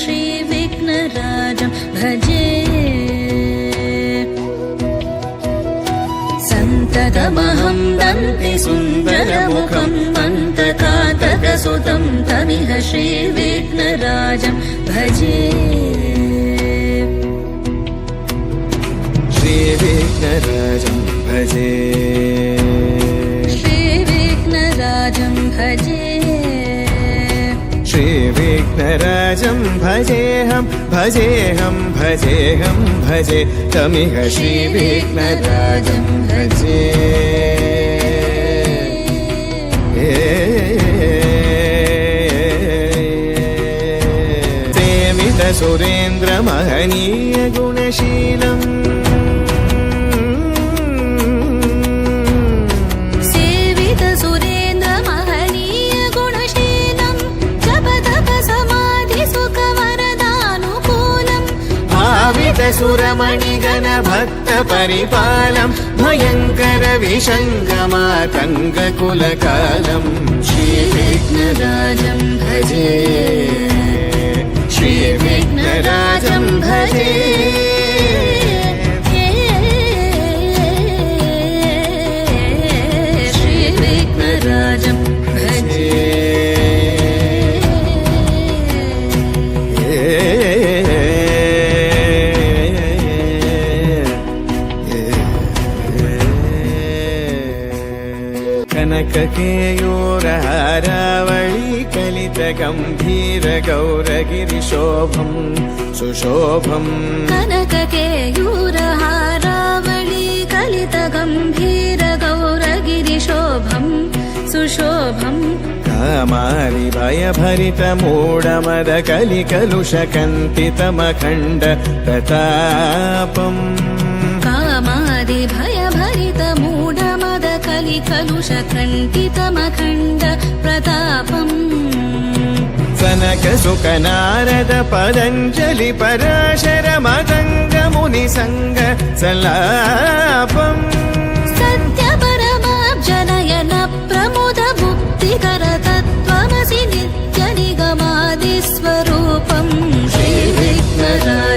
श्रीविघ्नराजं भजे सन्ततमहं दन्ति सुन्दरमुखं मन्तकातकसुतं तमिह श्रीविघ्नराजं भजे श्रीविघ्नराजं भजे श्रीविघ्नराजं भजे श्रीविघ्नराजं भजेऽहं भजेऽहं भजेऽहं भजे तमिह श्रीविघ्नराजं भजे सेवित सुरेन्द्र महनीय गुणशीलम् सुरमणिगण भक्त परिपालं भयंकर विशङ्गमातङ्गकुलकालं श्रीविघ्नराजं भजे श्रीविघ्नराजं भजे श्रीविघ्नराजं भजे कनककेयूरहारावळी कलितगम्भीरगौरगिरिशोभं सुशोभम् कनककेयूरहारावळी कलितगम्भीरगौरगिरिशोभं सुशोभम् कामारिभयभरितमूढमदकलिकलुषकन्तितमखण्ड प्रतापम् कामादिभयभरितमूढमदकलिकलुषकण्टितमखण्ड प्रतापम् सनकसुकनारद पतञ्जलि पराशर मतङ्गमुनिसङ्ग सल्लापम् सत्यपरमाब्जनयन प्रमुद मुक्तिकर तत्त्वमसि नित्यनिगमादिस्वरूपम् श्रीविघ्नराजं